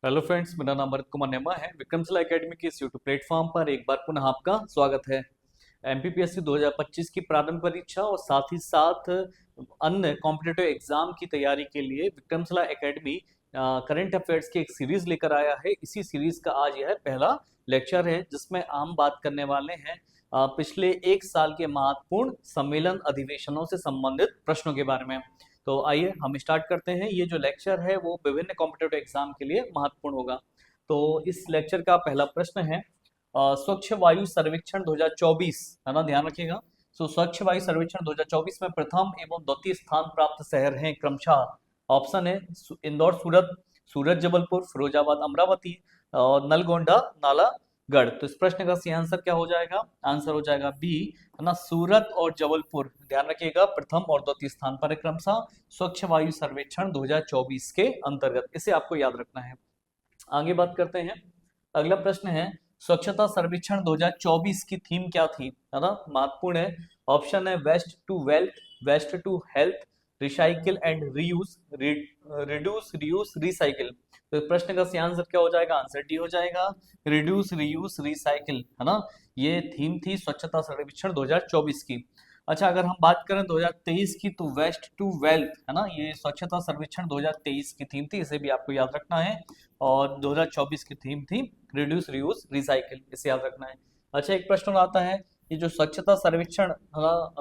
Hello friends, मेरा नाम भरत कुमार नेमा है। विक्रमशिला एकेडमी के इस यूट्यूब प्लेटफॉर्म पर एक बार पुनः आपका स्वागत है। एमपीपीएससी 2025 की प्रारंभ परीक्षा और साथ ही साथ अन्य कॉम्पिटिटिव एग्जाम की तैयारी के लिए विक्रमशिला एकेडमी करंट अफेयर्स की एक सीरीज लेकर आया है। इसी सीरीज का आज यह पहला लेक्चर है, जिसमें हम बात करने वाले हैं पिछले एक साल के महत्वपूर्ण सम्मेलन अधिवेशनों से संबंधित प्रश्नों के बारे में। तो आइए हम स्टार्ट करते हैं। ये जो लेक्चर है वो विभिन्न कॉम्पिटिटिव एग्जाम के लिए महत्वपूर्ण होगा। तो इस लेक्चर का पहला प्रश्न है स्वच्छ वायु सर्वेक्षण 2024, है ना, ध्यान रखिएगा। स्वच्छ वायु सर्वेक्षण 2024 में प्रथम एवं द्वितीय स्थान प्राप्त शहर हैं क्रमशः। ऑप्शन है इंदौर, सूरत, सूरत जबलपुर, फिरोजाबाद अमरावती और नलगोंडा नालागढ़। तो इस प्रश्न का सही आंसर क्या हो जाएगा? आंसर हो जाएगा बी, है ना, सूरत और जबलपुर। ध्यान रखिएगा, प्रथम और द्वितीय स्थान पर क्रमशः स्वच्छ वायु सर्वेक्षण 2024 के अंतर्गत। इसे आपको याद रखना है। आगे बात करते हैं। अगला प्रश्न है स्वच्छता सर्वेक्षण 2024 की थीम क्या थी, है ना, महत्वपूर्ण है। ऑप्शन है waste to wealth, waste to health, recycle and reuse, reduce reuse recycle. तो इस प्रश्न का सही आंसर क्या हो जाएगा? आंसर डी हो जाएगा, रिड्यूस रीयूज रिसाइकिल, है ना। ये थीम थी स्वच्छता सर्वेक्षण 2024 की। अच्छा, अगर हम बात करें 2023 की, तो वेस्ट टू वेल्थ, है ना, ये स्वच्छता सर्वेक्षण 2023 की थीम थी। इसे भी आपको याद रखना है। और 2024 की थीम थी रिड्यूस रीयूज रिसाइकिल, इसे याद रखना है। अच्छा, एक प्रश्न आता है, ये जो स्वच्छता सर्वेक्षण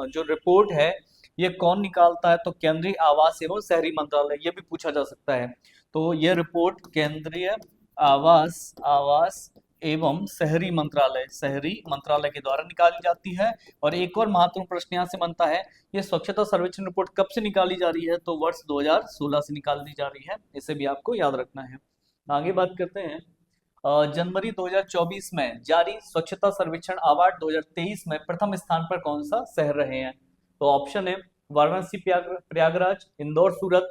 जो रिपोर्ट है ये कौन निकालता है? तो केंद्रीय आवास एवं शहरी मंत्रालय, ये भी पूछा जा सकता है। तो ये रिपोर्ट केंद्रीय आवास आवास एवं शहरी मंत्रालय के द्वारा निकाली जाती है। और एक और महत्वपूर्ण प्रश्न यहाँ से बनता है, ये स्वच्छता सर्वेक्षण रिपोर्ट कब से निकाली जा रही है? तो वर्ष 2016 से निकाली जा रही है। इसे भी आपको याद रखना है। आगे बात करते हैं। जनवरी 2024 में जारी स्वच्छता सर्वेक्षण अवार्ड 2023 में प्रथम स्थान पर कौन सा शहर रहे हैं? तो ऑप्शन है वाराणसी, प्रयागराज, इंदौर, सूरत,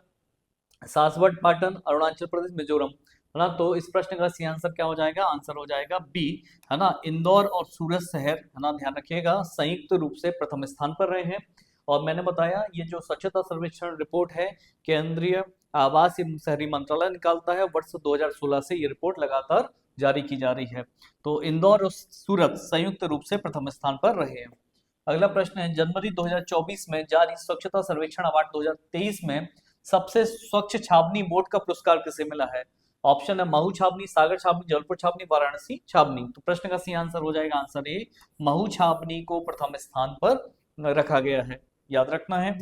सासवट, पाटन, अरुणाचल प्रदेश, मिजोरम, है ना। तो इस प्रश्न का सही आंसर क्या हो जाएगा? आंसर हो जाएगा बी, है ना, इंदौर और सूरत शहर, है ना, ध्यान रखिएगा, संयुक्त रूप से प्रथम स्थान पर रहे हैं। और मैंने बताया ये जो स्वच्छता सर्वेक्षण रिपोर्ट है केंद्रीय आवास एवं शहरी मंत्रालय निकालता है। वर्ष 2016 से ये रिपोर्ट लगातार जारी की जा रही है। तो इंदौर और सूरत संयुक्त रूप से प्रथम स्थान पर रहे हैं। अगला प्रश्न है जनवरी 2024 में जारी स्वच्छता सर्वेक्षण अवार्ड 2023 में सबसे स्वच्छ छावनी बोर्ड का पुरस्कार किसे मिला है? ऑप्शन है महू छावनी, सागर छावनी, जबलपुर छावनी, वाराणसी छावनी। तो प्रश्न का सही आंसर हो जाएगा आंसर ए, महू छावनी को प्रथम स्थान पर रखा गया है, याद रखना है।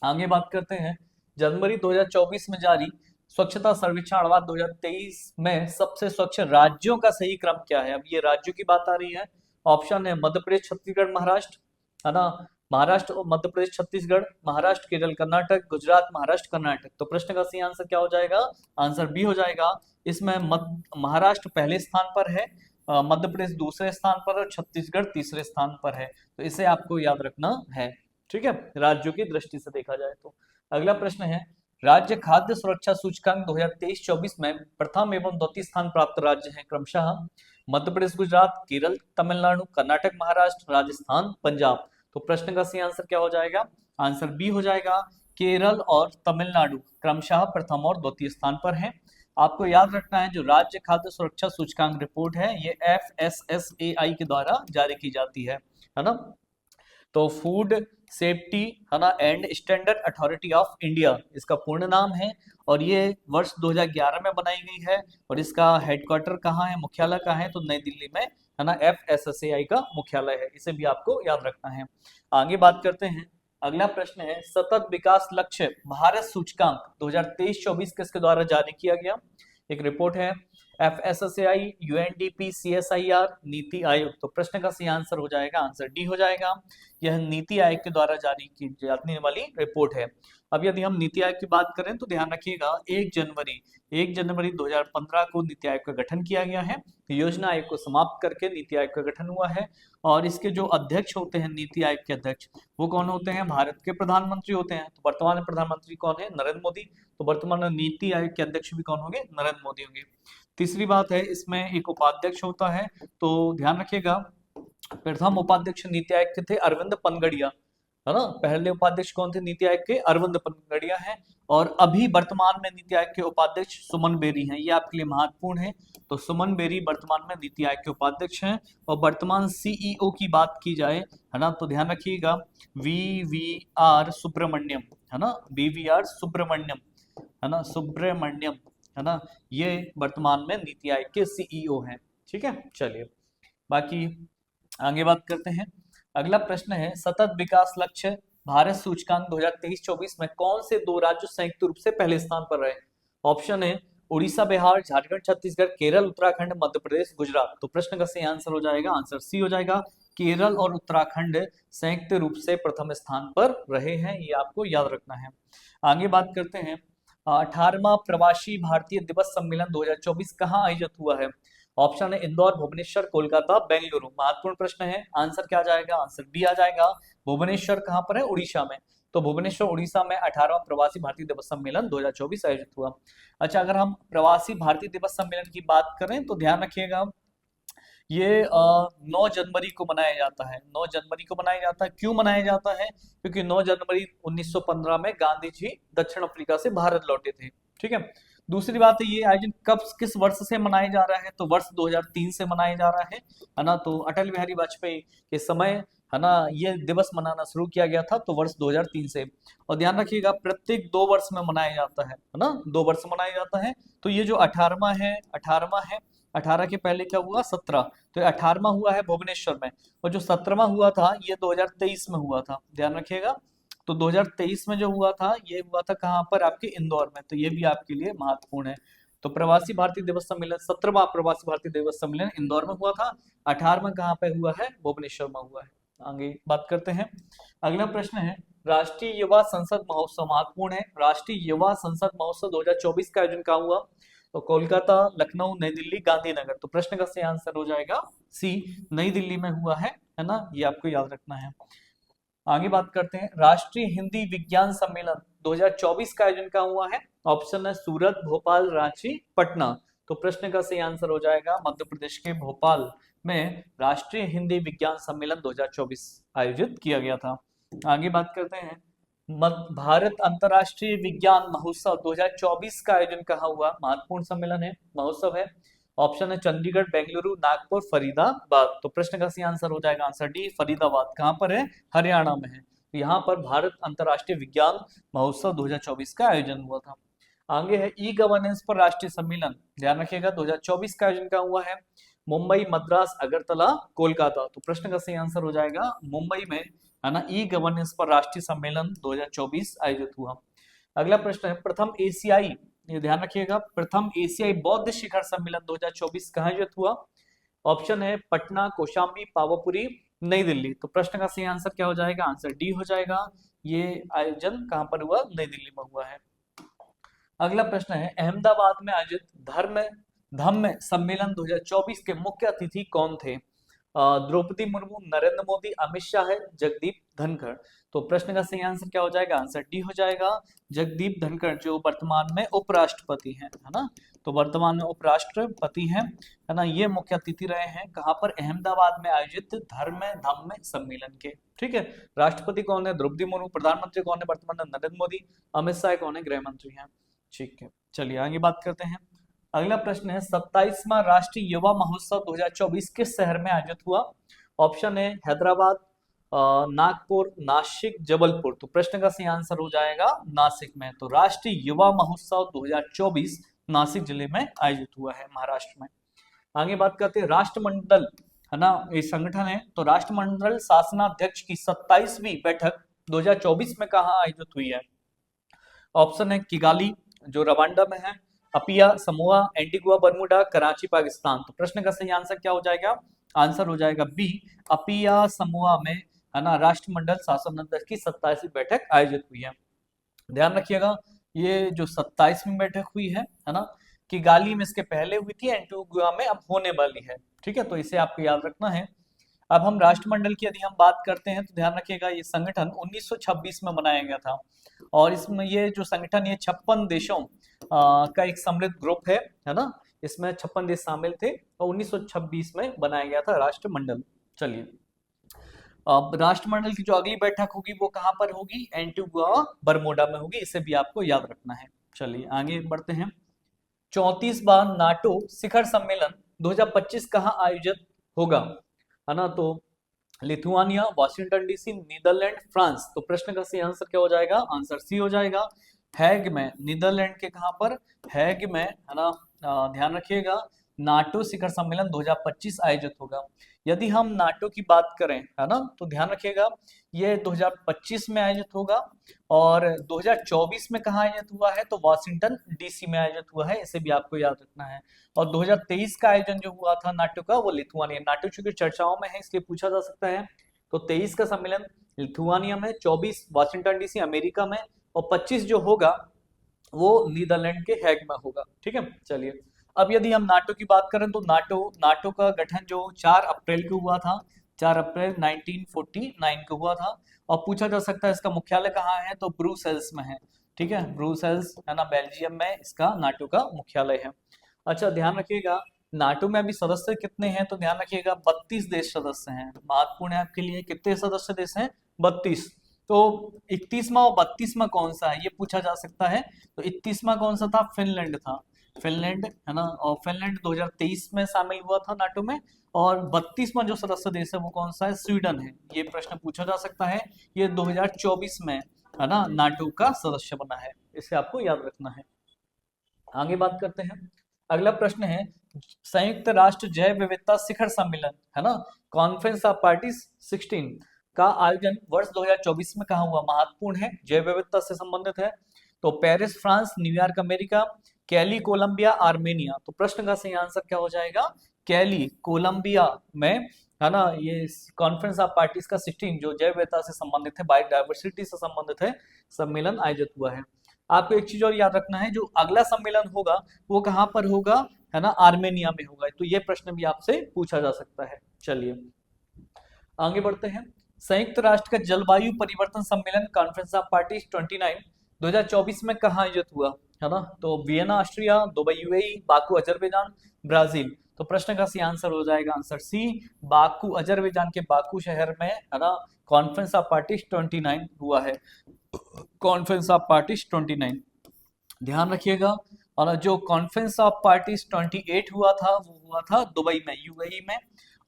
आगे बात करते हैं। जनवरी 2024 में जारी स्वच्छता सर्वेक्षण अवार्ड 2023 में सबसे स्वच्छ राज्यों का सही क्रम क्या है? अब ये राज्यों की बात आ रही है। ऑप्शन है मध्य प्रदेश, छत्तीसगढ़, महाराष्ट्र, है ना, महाराष्ट्र और मध्य प्रदेश, छत्तीसगढ़, महाराष्ट्र, केरल, कर्नाटक, गुजरात, महाराष्ट्र, कर्नाटक। तो प्रश्न का सही आंसर क्या हो जाएगा? आंसर बी हो जाएगा। इसमें महाराष्ट्र पहले स्थान पर है, मध्य प्रदेश दूसरे स्थान पर और छत्तीसगढ़ तीसरे स्थान पर है। तो इसे आपको याद रखना है, ठीक है, राज्यों की दृष्टि से देखा जाए तो। अगला प्रश्न है राज्य खाद्य सुरक्षा सूचकांक 2023-24 में प्रथम एवं द्वितीय स्थान प्राप्त राज्य हैं क्रमशः मध्य प्रदेश, गुजरात, केरल, तमिलनाडु, कर्नाटक, महाराष्ट्र, राजस्थान, पंजाब। तो प्रश्न का सही आंसर क्या हो जाएगा? आंसर बी हो जाएगा, केरल और तमिलनाडु क्रमशः प्रथम और द्वितीय स्थान पर हैं। आपको याद रखना है जो राज्य खाद्य सुरक्षा सूचकांक रिपोर्ट है ये FSSAI के द्वारा जारी की जाती है ना। तो फूड सेफ्टी, है ना, and standard authority of India इसका पूर्ण नाम है। और ये वर्ष 2011 में बनाई गई है। और इसका हेडक्वार्टर कहाँ है, मुख्यालय कहाँ है? तो नई दिल्ली में, है ना, FSSAI का मुख्यालय है। इसे भी आपको याद रखना है। आगे बात करते हैं। अगला प्रश्न है सतत विकास लक्ष्य भारत सूचकांक 2023-24 किसके द्वारा जारी किया गया? एक रिपोर्ट है FSSAI, UNDP, CSIR, NITI Aayog. तो प्रश्न का सही आंसर हो जाएगा, आंसर डी हो जाएगा। यह नीति आयोग के द्वारा जारी की जाने वाली रिपोर्ट है। अब यदि हम नीति आयोग की बात करें तो ध्यान रखिएगा 1 जनवरी 2015 को नीति आयोग का गठन किया गया है। योजना आयोग को समाप्त करके नीति आयोग का गठन हुआ है। और इसके जो अध्यक्ष होते हैं नीति आयोग के अध्यक्ष, वो कौन होते हैं? भारत के प्रधानमंत्री होते हैं। तो वर्तमान प्रधानमंत्री कौन है? नरेंद्र मोदी। तो वर्तमान नीति आयोग के अध्यक्ष भी कौन होंगे? नरेंद्र मोदी होंगे। तीसरी बात है इसमें एक उपाध्यक्ष होता है। तो ध्यान रखिएगा प्रथम उपाध्यक्ष नीति आयोग के थे अरविंद पनगड़िया, है ना। पहले उपाध्यक्ष कौन थे नीति आयोग के? अरविंद पनगड़िया हैं। और अभी वर्तमान में नीति आयोग के उपाध्यक्ष सुमन बेरी हैं, ये आपके लिए महत्वपूर्ण है। तो सुमन बेरी वर्तमान में नीति आयोग के उपाध्यक्ष हैं। और वर्तमान सीईओ की बात की जाए, है ना, तो ध्यान रखिएगा VVR सुब्रमण्यम, है ना, VVR सुब्रमण्यम, है ना, सुब्रमण्यम, है ना, ये वर्तमान में नीति आयोग के सीईओ हैं। ठीक है, चलिए बाकी आगे बात करते हैं। अगला प्रश्न है, सतत विकास लक्ष्य भारत सूचकांक 2023-24 में कौन से दो राज्य संयुक्त रूप से पहले स्थान पर रहे? ऑप्शन है उड़ीसा, बिहार, झारखंड, छत्तीसगढ़, केरल, उत्तराखंड, मध्य प्रदेश, गुजरात। तो प्रश्न का सही आंसर हो जाएगा, आंसर सी हो जाएगा। केरल और उत्तराखंड संयुक्त रूप से प्रथम स्थान पर रहे हैं, ये आपको याद रखना है। आगे बात करते हैं, 18वां प्रवासी भारतीय दिवस सम्मेलन 2024 कहाँ आयोजित हुआ है? ऑप्शन है इंदौर, भुवनेश्वर, कोलकाता, बेंगलुरु। महत्वपूर्ण प्रश्न है, आंसर क्या आ जाएगा? आंसर बी आ जाएगा। भुवनेश्वर कहाँ पर है? उड़ीसा में। तो भुवनेश्वर उड़ीसा में 18वां प्रवासी भारतीय दिवस सम्मेलन 2024 आयोजित हुआ। अच्छा, अगर हम प्रवासी भारतीय दिवस सम्मेलन की बात करें तो ध्यान रखिएगा, ये 9 जनवरी को मनाया जाता है। 9 जनवरी को मनाया जाता है। क्यों मनाया जाता है? क्योंकि 9 जनवरी 1915 में गांधी जी दक्षिण अफ्रीका से भारत लौटे थे। ठीक है। दूसरी बात है, ये आयोजन कब किस वर्ष से मनाया जा रहा है? तो वर्ष 2003 से मनाया जा रहा है ना। तो अटल बिहारी वाजपेयी के समय, है ना, ये दिवस मनाना शुरू किया गया था, तो वर्ष 2003 से। और ध्यान रखिएगा, प्रत्येक 2 वर्ष में मनाया जाता है ना, 2 वर्ष मनाया जाता है। तो ये जो 18वां है, 18 के पहले क्या हुआ? 17। तो 18वां हुआ है भुवनेश्वर में, और जो 17वां हुआ था ये 2023 में हुआ था, ध्यान रखिएगा। तो 2023 में जो हुआ था, ये हुआ था कहाँ पर? आपके इंदौर में। तो ये भी आपके लिए महत्वपूर्ण है। तो प्रवासी भारतीय दिवस सम्मेलन, 17वां प्रवासी भारतीय दिवस सम्मेलन इंदौर में हुआ था। 18वां कहाँ पे हुआ है? भुवनेश्वर में हुआ है। आगे बात करते हैं। अगला प्रश्न है, राष्ट्रीय युवा संसद महोत्सव, महत्वपूर्ण है, राष्ट्रीय युवा संसद महोत्सव 2024 का आयोजन कहाँ हुआ? तो कोलकाता, लखनऊ, नई दिल्ली, गांधीनगर। तो प्रश्न का सही आंसर हो जाएगा सी, नई दिल्ली में हुआ है ना, ये आपको याद रखना है। आगे बात करते हैं, राष्ट्रीय हिंदी विज्ञान सम्मेलन 2024 का आयोजन कहाँ हुआ है? ऑप्शन है सूरत, भोपाल, रांची, पटना। तो प्रश्न का सही आंसर हो जाएगा मध्य प्रदेश के भोपाल में राष्ट्रीय हिंदी विज्ञान सम्मेलन 2024 आयोजित किया गया था। आगे बात करते हैं, भारत अंतर्राष्ट्रीय विज्ञान महोत्सव 2024 का आयोजन कहाँ हुआ? महत्वपूर्ण सम्मेलन है, महोत्सव है। ऑप्शन है चंडीगढ़, बेंगलुरु, नागपुर, फरीदाबाद। तो प्रश्न का सही आंसर हो जाएगा आंसर डी, फरीदाबाद। कहाँ पर है? हरियाणा में है। तो यहाँ पर भारत अंतर्राष्ट्रीय विज्ञान महोत्सव 2024 का आयोजन हुआ था। आगे है ई गवर्नेंस पर राष्ट्रीय सम्मेलन, ध्यान रखिएगा 2024 का आयोजन कहाँ हुआ है? मुंबई, मद्रास, अगरतला, कोलकाता। तो प्रश्न का सही आंसर हो जाएगा मुंबई में, है ना, ई गवर्नेंस पर राष्ट्रीय सम्मेलन 2024 आयोजित हुआ। अगला प्रश्न है, प्रथम एशियाई, ये ध्यान रखिएगा, प्रथम एशियाई बौद्ध शिखर सम्मेलन 2024 कहाँ आयोजित हुआ? ऑप्शन है पटना, कौशाम्बी, पावापुरी, नई दिल्ली। तो प्रश्न का सही आंसर क्या हो जाएगा? आंसर डी हो जाएगा। ये आयोजन कहाँ पर हुआ? नई दिल्ली में हुआ है। अगला प्रश्न है, अहमदाबाद में आयोजित धम्म सम्मेलन 2024 के मुख्य अतिथि कौन थे? द्रौपदी मुर्मू, नरेंद्र मोदी, अमित शाह, जगदीप धनखड़। तो प्रश्न का सही आंसर क्या हो जाएगा? आंसर डी हो जाएगा, जगदीप धनखड़, जो वर्तमान में उपराष्ट्रपति हैं, है ना। तो वर्तमान में उपराष्ट्रपति हैं, है ना, ये मुख्य अतिथि रहे हैं कहाँ पर? अहमदाबाद में आयोजित धम्म सम्मेलन के। ठीक है। राष्ट्रपति कौन है? द्रौपदी मुर्मू। प्रधानमंत्री कौन है वर्तमान में? नरेंद्र मोदी। अमित शाह कौन है? गृह मंत्री हैं। ठीक है, चलिए आगे बात करते हैं। अगला प्रश्न है, 27वां राष्ट्रीय युवा महोत्सव 2024 किस शहर में आयोजित हुआ? ऑप्शन है हैदराबाद, नागपुर, नासिक, जबलपुर। तो प्रश्न का सही आंसर हो जाएगा नासिक में। तो राष्ट्रीय युवा महोत्सव 2024 नासिक जिले में आयोजित हुआ है, महाराष्ट्र में। आगे बात करते हैं, राष्ट्रमंडल, है ना, ये संगठन है। तो राष्ट्रमंडल शासनाध्यक्ष की 27वीं बैठक 2024 में कहाँ आयोजित हुई है? ऑप्शन है किगाली, जो रवांडा में है, Apia, Samoa, Antigua, Bermuda, Karachi, Pakistan. तो प्रश्न का सही आंसर क्या हो जाएगा? आंसर हो जाएगा बी, अपिया समोआ में, है ना, राष्ट्रमंडल शासनाध्यक्ष की 27वीं बैठक आयोजित हुई है। ध्यान रखिएगा, ये जो 27वीं बैठक हुई है ना, किगाली में इसके पहले हुई थी, एंटीगुआ में अब होने वाली है। ठीक है, तो इसे आपको याद रखना है। अब हम राष्ट्रमंडल की यदि हम बात करते हैं तो ध्यान रखिएगा, ये संगठन 1926 में बनाया गया था, और इसमें ये जो संगठन, ये 56 देशों का एक सम्मिलित ग्रुप है ना। इसमें 56 देश शामिल थे और 1926 में बनाया गया था राष्ट्रमंडल। चलिए अब राष्ट्रमंडल की जो अगली बैठक होगी वो कहाँ पर होगी, एंटीगुआ बरमूडा में होगी, इसे भी आपको याद रखना है। चलिए आगे बढ़ते हैं। 34वां नाटो शिखर सम्मेलन 2025 कहाँ आयोजित होगा, है ना। तो Lithuania, Washington DC, Netherland, France. तो प्रश्न का सही आंसर क्या हो जाएगा, आंसर सी हो जाएगा, हैग में, नीदरलैंड के कहां पर, हैग में, है ना। ध्यान रखिएगा, नाटो शिखर सम्मेलन 2025 आयोजित होगा। यदि हम नाटो की बात करें, है ना, तो ध्यान रखिएगा ये 2025 में आयोजित होगा, और 2024 में कहाँ आयोजित हुआ है, तो वॉशिंगटन डीसी में आयोजित हुआ है, इसे भी आपको याद रखना है। और 2023 का आयोजन जो हुआ था नाटो का, वो लिथुआनिया, नाटो चूंकि चर्चाओं में है इसलिए पूछा जा सकता है। तो 23 का सम्मेलन लिथुआनिया में, 24 वॉशिंगटन डीसी अमेरिका में, और 25 जो होगा वो नीदरलैंड के हैग में होगा। ठीक है, चलिए अब यदि हम नाटो की बात करें तो नाटो का गठन जो 4 अप्रैल को हुआ था, 4 अप्रैल 1949 को हुआ था। और पूछा जा सकता है इसका मुख्यालय कहाँ है, तो ब्रुसेल्स में है। ठीक है, ब्रुसेल्स, है ना, बेल्जियम में इसका नाटो का मुख्यालय है। अच्छा ध्यान रखिएगा, नाटो में अभी सदस्य कितने हैं, तो ध्यान रखिएगा 32 देश सदस्य हैं। महत्वपूर्ण है आपके लिए, कितने सदस्य देश हैं, 32। तो 31वां और 32वां कौन सा है ये पूछा जा सकता है। तो 31वां कौन सा था, फिनलैंड था, फिनलैंड, है ना। और फिनलैंड 2023 में शामिल हुआ था नाटो में। और 32वां जो सदस्य देश है वो कौन सा है, स्वीडन है। ये प्रश्न पूछा जा सकता है, ये 2024 में, है ना, नाटो का सदस्य बना है, इसे आपको याद रखना है। आगे बात करते हैं, अगला प्रश्न है, संयुक्त राष्ट्र जैव विविधता शिखर सम्मेलन, है ना, कॉन्फ्रेंस ऑफ पार्टीज 16 का आयोजन वर्ष 2024 में कहा हुआ, महत्वपूर्ण है, जैव विविधता से संबंधित है। तो पेरिस फ्रांस, न्यूयॉर्क अमेरिका, कैली कोलंबिया, आर्मेनिया। तो प्रश्न का सही आंसर क्या हो जाएगा, कैली कोलंबिया में, है ना। ये कॉन्फ्रेंस ऑफ पार्टीज का 16 जो जैव विविधता से संबंधित है, बायोडायवर्सिटी से संबंधित है, सम्मेलन आयोजित हुआ है। आपको एक चीज और याद रखना है, जो अगला सम्मेलन होगा वो कहां पर होगा, है ना, आर्मेनिया में होगा। तो ये प्रश्न भी आपसे पूछा जा सकता है। चलिए आगे बढ़ते हैं, संयुक्त राष्ट्र का जलवायु परिवर्तन सम्मेलन कॉन्फ्रेंस ऑफ पार्टीज 29 2024 में कहाँ आयोजित हुआ, है ना। तो Vienna Austria, Dubai UAE, Baku Azerbaijan, Brazil. तो प्रश्न का सही आंसर हो जाएगा आंसर सी, बाकू, अजरबैजान के बाकू शहर में, है ना, कॉन्फ्रेंस ऑफ पार्टीज 29 हुआ है, कॉन्फ्रेंस ऑफ पार्टीज 29। ध्यान रखिएगा, और जो कॉन्फ्रेंस ऑफ पार्टीज 28 हुआ था वो हुआ था दुबई में, यूएई में।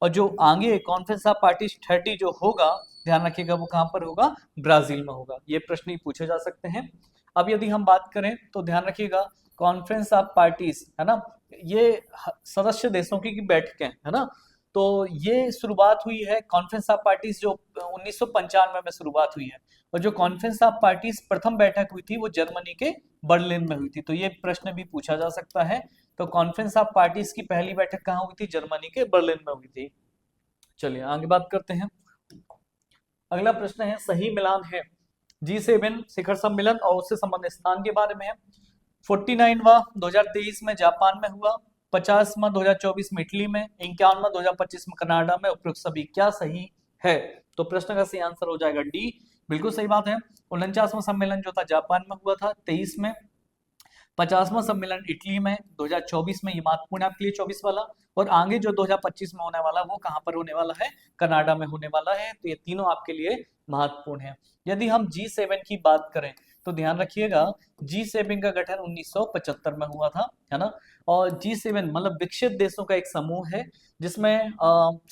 और जो आगे कॉन्फ्रेंस ऑफ पार्टीज 30 जो होगा, ध्यान रखिएगा वो कहां पर होगा, ब्राजील में होगा। ये प्रश्न ही पूछे जा सकते हैं। अब यदि हम बात करें तो ध्यान रखिएगा, कॉन्फ्रेंस ऑफ पार्टीज, है ना, ये सदस्य देशों की बैठकें, है ना। तो ये शुरुआत हुई है कॉन्फ्रेंस ऑफ पार्टीज जो 1995 में शुरुआत हुई है। और जो कॉन्फ्रेंस ऑफ पार्टीज प्रथम बैठक हुई थी वो जर्मनी के बर्लिन में हुई थी। तो ये प्रश्न भी पूछा जा सकता है। तो कॉन्फ्रेंस ऑफ पार्टीज की पहली बैठक कहाँ हुई थी, जर्मनी के बर्लिन में हुई थी। चलिए आगे बात करते हैं, अगला प्रश्न है, सही मिलान है G7 शिखर सम्मेलन और उससे संबंधित स्थान के बारे में है। 49वां 2023 में जापान में हुआ, 50वां 2024 में इटली में, 51वां 2025 में कनाडा में, उपयुक्त सभी क्या सही है। तो प्रश्न का सही आंसर हो जाएगा डी, बिल्कुल सही बात है। 49वां सम्मेलन जो था जापान में हुआ था 23 में, 50वां सम्मेलन इटली में 2024 में, ये महत्वपूर्ण है आपके लिए 24 वाला। और आगे जो 2025 में होने वाला वो कहां पर होने वाला है, कनाडा में होने वाला है। तो ये तीनों आपके लिए महत्वपूर्ण है। यदि हम G7 की बात करें तो ध्यान रखिएगा, G7 का गठन 1975 में हुआ था, है ना। और G7 मतलब विकसित देशों का एक समूह है, जिसमें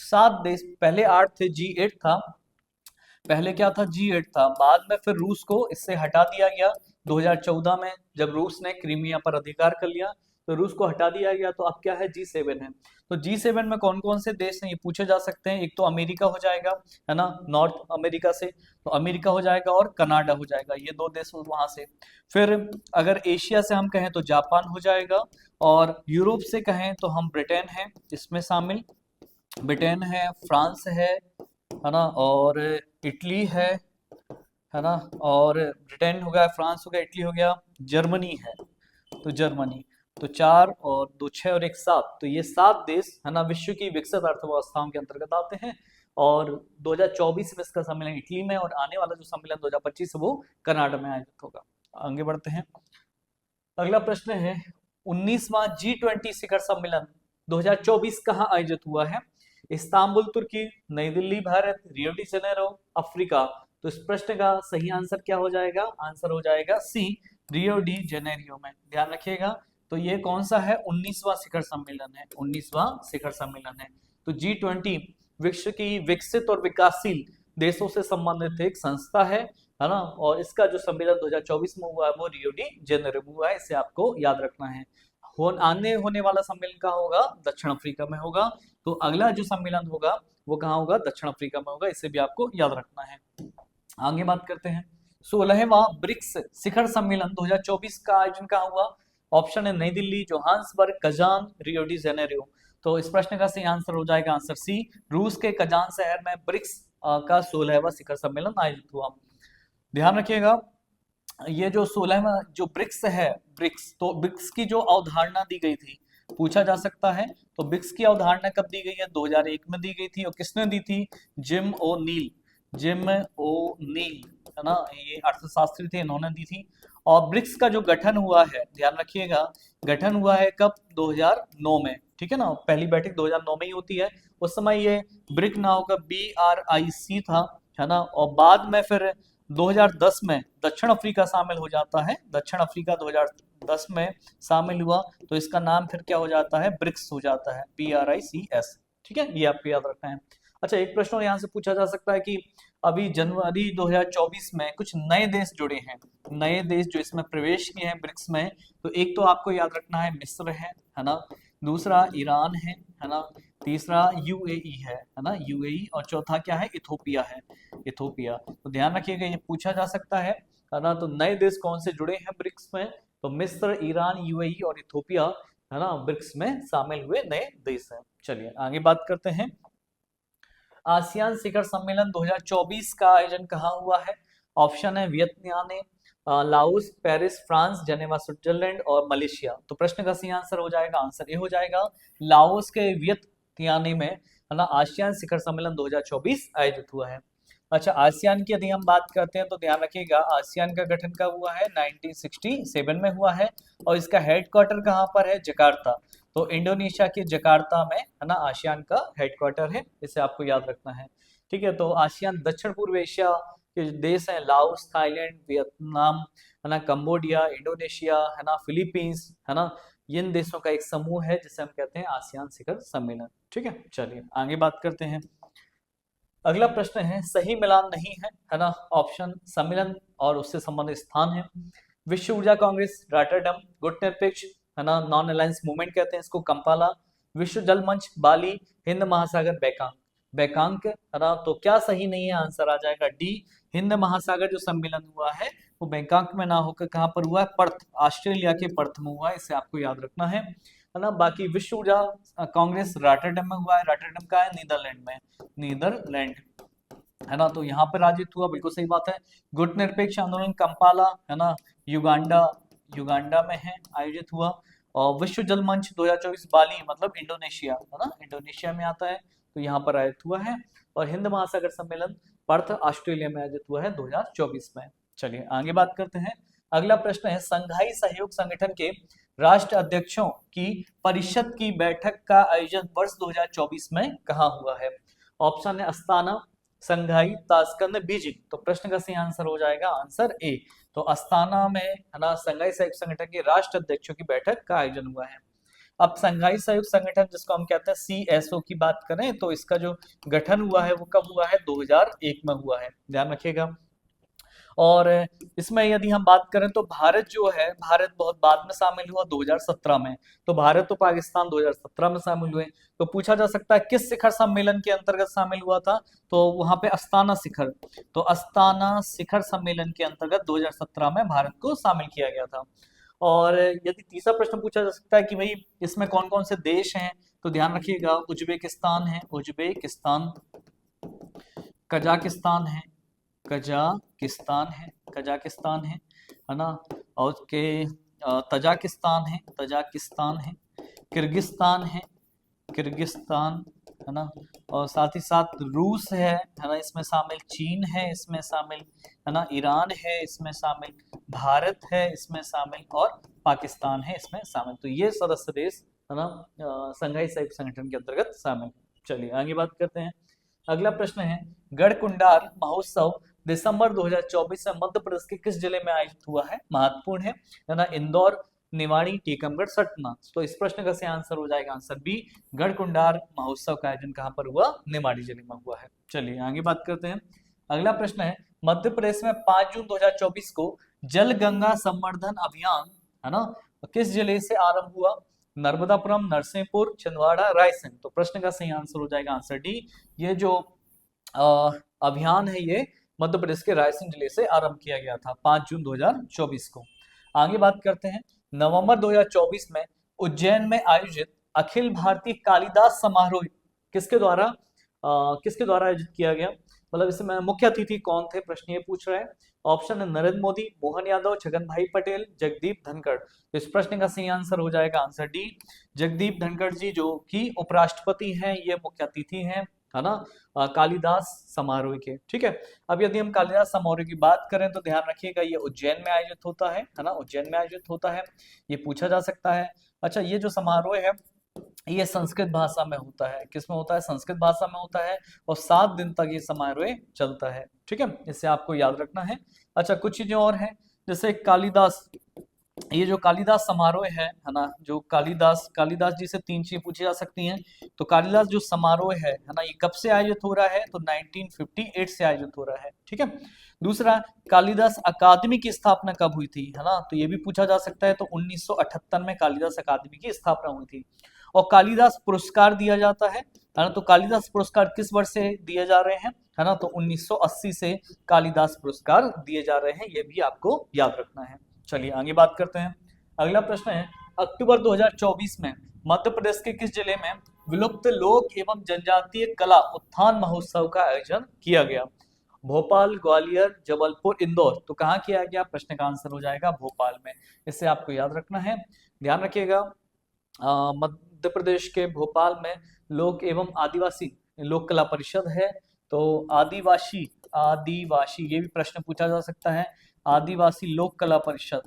7 देश, पहले 8 थे, G8 था, पहले क्या था, G8 था। बाद में फिर रूस को इससे हटा दिया गया 2014 में, जब रूस ने क्रीमिया पर अधिकार कर लिया तो रूस को हटा दिया गया। तो अब क्या है, G7 है। तो G7 में कौन कौन से देश हैं ये पूछे जा सकते हैं। एक तो अमेरिका हो जाएगा, है ना, नॉर्थ अमेरिका से, तो अमेरिका हो जाएगा, और कनाडा हो जाएगा, ये 2 देश वहां से। फिर अगर एशिया से हम कहें तो जापान हो जाएगा, और यूरोप से कहें तो हम ब्रिटेन है इसमें शामिल, ब्रिटेन है, फ्रांस है ना, और इटली है ना, और ब्रिटेन हो गया, फ्रांस हो गया, इटली हो गया, जर्मनी है, तो जर्मनी। तो 4 और 2 6 और 1 7, तो ये 7 देश, है ना, विश्व की विकसित अर्थव्यवस्थाओं के अंतर्गत आते हैं। और 2024 में इसका सम्मेलन इटली में, और आने वाला जो सम्मेलन 2025 है वो कनाडा में आयोजित होगा। आगे बढ़ते हैं, अगला प्रश्न है, 19वां G20 शिखर सम्मेलन 2024 कहाँ आयोजित हुआ है। इस्तांबुल तुर्की, नई Delhi Bharat, Rio de Janeiro Africa. तो इस प्रश्न का सही आंसर क्या हो जाएगा? आंसर हो जाएगा सी, रियो डी जेनेरियो में। ध्यान रखिएगा। तो ये कौन सा है? 19वां शिखर सम्मेलन है, 19वां शिखर सम्मेलन है। तो G20 विश्व की विकसित और विकासशील देशों से संबंधित एक संस्था है ना। और इसका जो सम्मेलन 2024 में हुआ है वो रियो डी जेनेरो में हुआ है, इसे आपको याद रखना है। आने होने वाला सम्मेलन कहाँ होगा? दक्षिण अफ्रीका में होगा। तो अगला जो सम्मेलन होगा वो कहाँ होगा? दक्षिण अफ्रीका में होगा, इसे भी आपको याद रखना है। आगे बात करते हैं। 16वां ब्रिक्स शिखर सम्मेलन 2024 का आयोजन कहाँ हुआ? ऑप्शन है नई Delhi, Johannesburg, Kazan, Rio de Janeiro. तो इस प्रश्न का सही आंसर हो जाएगा आंसर सी, रूस के कजान शहर में ब्रिक्स का 16वां शिखर सम्मेलन आयोजित हुआ। ध्यान रखिएगा, ये जो 16वां जो ब्रिक्स है, ब्रिक्स, तो ब्रिक्स की जो अवधारणा दी गई थी, पूछा जा सकता है। तो ब्रिक्स की अवधारणा कब दी गई है? 2001 में दी गई थी। और किसने दी थी? जिम ओ नील, जिम ओ नील, है ना, ये अर्थशास्त्री थे, इन्होंने दी थी। और ब्रिक्स का जो गठन हुआ है, ध्यान रखिएगा, गठन हुआ है कब? 2009 में, ठीक है ना। पहली बैठक 2009 में ही होती है। उस समय ये ब्रिक ना होकर BRIC था, है ना। और बाद में फिर 2010 में दक्षिण अफ्रीका शामिल हो जाता है, दक्षिण अफ्रीका 2010 में शामिल हुआ, तो इसका नाम फिर क्या हो जाता है? ब्रिक्स हो जाता है, BRICS, ठीक है, ये आपको याद रखना है। अच्छा, एक प्रश्न और यहाँ से पूछा जा सकता है कि अभी जनवरी 2024 में कुछ नए देश जुड़े हैं, नए देश जो इसमें प्रवेश किए हैं ब्रिक्स में। तो एक तो आपको याद रखना है मिस्र है ना, दूसरा ईरान है ना, तीसरा UAE है ना, UAE, और चौथा क्या है? इथोपिया है, इथोपिया। तो ध्यान रखिएगा, ये पूछा जा सकता है ना। तो नए देश कौन से जुड़े हैं ब्रिक्स में? तो मिस्र, ईरान, UAE और इथोपिया, है ना, ब्रिक्स में शामिल हुए नए देश हैं। चलिए आगे बात करते हैं। आसियान शिखर सम्मेलन 2024 का आयोजन कहाँ हुआ है? ऑप्शन है Vietnam, Laos, Paris, France, Geneva Switzerland और मलेशिया। तो प्रश्न का सही आंसर हो जाएगा, आंसर ए हो जाएगा, लाओस के वियतनाम में, है ना, आसियान शिखर सम्मेलन 2024 आयोजित हुआ है। अच्छा, आसियान की यदि हम बात करते हैं तो ध्यान रखिएगा, आसियान का गठन कब हुआ है? 1967 में हुआ है। और इसका हेडक्वार्टर कहाँ पर है? जकार्ता। तो इंडोनेशिया के जकार्ता में, है ना, आसियान का हेडक्वार्टर है, इसे आपको याद रखना है, ठीक है। तो आसियान दक्षिण पूर्व एशिया के देश हैं, लाओस, थाईलैंड, वियतनाम, है ना, कंबोडिया, इंडोनेशिया, है ना, फिलीपींस, है ना, इन देशों का एक समूह है जिसे हम कहते हैं आसियान शिखर सम्मेलन, ठीक है। चलिए आगे बात करते हैं। अगला प्रश्न है, सही मिलान नहीं है ना। ऑप्शन सम्मेलन और उससे संबंधित स्थान है। विश्व ऊर्जा कांग्रेस रॉटरडम, गुटनिरपेक्ष, है ना, नॉन अलायंस मूवमेंट कहते हैं इसको, कंपाला। विश्व जल मंच बाली, हिंद महासागर बैंकॉक, बैंकॉक, है ना। तो क्या सही नहीं है? आंसर आ जाएगा डी, हिंद महासागर जो सम्मेलन हुआ है वो बैंकॉक में ना होकर कहाँ पर हुआ है? पर्थ, ऑस्ट्रेलिया के पर्थ में हुआ है, इसे आपको याद रखना है ना। बाकी विश्व ऊर्जा कांग्रेस रॉटरडम में हुआ है, रॉटरडम का है नीदरलैंड में, नीदरलैंड, है ना। तो यहाँ पर आयोजित हुआ, बिल्कुल सही बात है। गुटनिरपेक्ष आंदोलन कंपाला, है ना, युगांडा, युगांडा में है, आयोजित हुआ। और विश्व जल मंच 2024 बाली, मतलब इंडोनेशिया, है ना, इंडोनेशिया में आता है, तो यहाँ पर आयोजित हुआ है। और हिंद महासागर सम्मेलन पर्थ, ऑस्ट्रेलिया में आयोजित हुआ है 2024 में। चलिए आगे बात करते हैं। अगला प्रश्न है, संघाई सहयोग संगठन के राष्ट्र अध्यक्षों की परिषद की बैठक का आयोजन वर्ष 2024 में कहाँ हुआ है? ऑप्शन है अस्ताना, संघाई, ताशकंद, बीजिंग। तो प्रश्न का सही आंसर हो जाएगा आंसर ए। तो अस्ताना में, है ना, संघाई सहयोग संगठन के राष्ट्र अध्यक्षों की बैठक का आयोजन हुआ है। अब संघाई सहयोग संगठन जिसको हम कहते हैं CSO की बात करें तो इसका जो गठन हुआ है वो कब हुआ है? 2001 में हुआ है, ध्यान रखिएगा। और इसमें यदि हम बात करें तो भारत जो है, भारत बहुत बाद में शामिल हुआ 2017 में। तो भारत तो पाकिस्तान 2017 में शामिल हुए। तो पूछा जा सकता है किस शिखर सम्मेलन के अंतर्गत शामिल हुआ था? तो वहां पे अस्ताना शिखर, तो अस्ताना शिखर सम्मेलन के अंतर्गत 2017 में भारत को शामिल किया गया था। और यदि तीसरा प्रश्न पूछा जा सकता है कि भाई इसमें कौन कौन से देश हैं, तो ध्यान रखिएगा, उज्बेकिस्तान है, उज्बेकिस्तान, कजाकिस्तान है, कजाकिस्तान है, कजाकिस्तान है ना, और के तजाकिस्तान है, तजाकिस्तान है, किर्गिस्तान है, किर्गिस्तान, है ना, और साथ ही साथ रूस है ना, इसमें शामिल, चीन है इसमें शामिल, है ना, ईरान है इसमें शामिल, भारत है इसमें शामिल, और पाकिस्तान है इसमें शामिल। तो ये सदस्य देश, है ना, संघाई सहयोग संगठन के अंतर्गत शामिल है। चलिए आगे बात करते हैं। अगला प्रश्न है, गढ़कुंडार महोत्सव दिसंबर 2024 में मध्य प्रदेश के किस जिले में आयोजित हुआ है? महत्वपूर्ण है ना, इंदौर, निवाड़ी, टीकमगढ़, सतना। तो इस प्रश्न का सही आंसर हो जाएगा आंसर बी, गढ़कुंडार महोत्सव का आयोजन कहाँ पर हुआ? निवाड़ी जिले में हुआ है। चलिए आगे बात करते हैं। अगला प्रश्न है, मध्य प्रदेश में 5 जून 2024 को जल गंगा संवर्धन अभियान, है ना, किस जिले से आरंभ हुआ? नर्मदापुरम, नरसिंहपुर, छिंदवाड़ा, रायसेन। तो प्रश्न का सही आंसर हो जाएगा आंसर डी। ये जो अभियान है ये मध्य प्रदेश के रायसेन जिले से आरंभ किया गया था 5 जून 2024 को। आगे बात करते हैं, नवंबर 2024 में उज्जैन में आयोजित अखिल भारतीय कालिदास समारोह किसके द्वारा आयोजित किया गया? मतलब इसमें मुख्य अतिथि कौन थे, प्रश्न ये पूछ रहा है। ऑप्शन है नरेंद्र मोदी, मोहन यादव, छगन भाई पटेल, जगदीप धनखड़। इस प्रश्न का सही आंसर हो जाएगा आंसर डी, जगदीप धनखड़ जी जो कि उपराष्ट्रपति हैं, ये मुख्य अतिथि हैं, है ना, कालिदास समारोह के। ठीक है, अब यदि हम कालिदास समारोह की बात करें तो ध्यान रखिएगा ये उज्जैन में आयोजित होता है ना, उज्जैन में आयोजित होता है, ये पूछा जा सकता है। अच्छा, ये जो समारोह है ये संस्कृत भाषा में होता है। किसमें होता है? संस्कृत भाषा में होता है, और 7 दिन तक ये समारोह चलता है। ठीक है, इससे आपको याद रखना है। अच्छा, कुछ चीजें और हैं, जैसे कालिदास, ये जो कालिदास समारोह है ना, जो कालिदास जी से 3 चीजें पूछी जा सकती हैं। तो कालिदास जो समारोह है ना, ये कब से आयोजित हो रहा है? तो 1958 से आयोजित हो रहा है। ठीक है, दूसरा, कालिदास अकादमी की स्थापना कब हुई थी, है ना, तो ये भी पूछा जा सकता है। तो 1978 में कालिदास अकादमी की स्थापना हुई थी। और कालिदास पुरस्कार दिया जाता है ना, तो कालिदास पुरस्कार किस वर्ष से दिए जा रहे हैं, है ना, तो 1980 से कालिदास पुरस्कार दिए जा रहे हैं, ये भी आपको याद रखना है। चलिए आगे बात करते हैं। अगला प्रश्न है, अक्टूबर 2024 में मध्य प्रदेश के किस जिले में विलुप्त लोक एवं जनजातीय कला उत्थान महोत्सव का आयोजन किया गया? भोपाल, ग्वालियर, जबलपुर, इंदौर। तो कहाँ किया गया? प्रश्न का आंसर हो जाएगा भोपाल में। इसे आपको याद रखना है, ध्यान रखिएगा। मध्य प्रदेश के भोपाल में लोक एवं आदिवासी लोक कला परिषद है। तो आदिवासी ये भी प्रश्न पूछा जा सकता है। आदिवासी लोक कला परिषद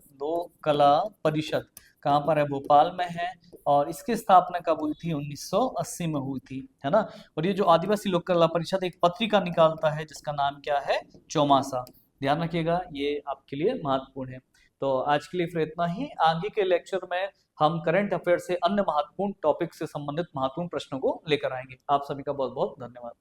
कहाँ पर है? भोपाल में है। और इसकी स्थापना कब हुई थी? 1980 में हुई थी, है ना। और ये जो आदिवासी लोक कला परिषद एक पत्रिका निकालता है जिसका नाम क्या है? चौमासा। ध्यान रखिएगा, ये आपके लिए महत्वपूर्ण है। तो आज के लिए फिर इतना ही। आगे के लेक्चर में हम करंट अफेयर से अन्य महत्वपूर्ण टॉपिक से संबंधित महत्वपूर्ण प्रश्नों को लेकर आएंगे। आप सभी का बहुत बहुत धन्यवाद।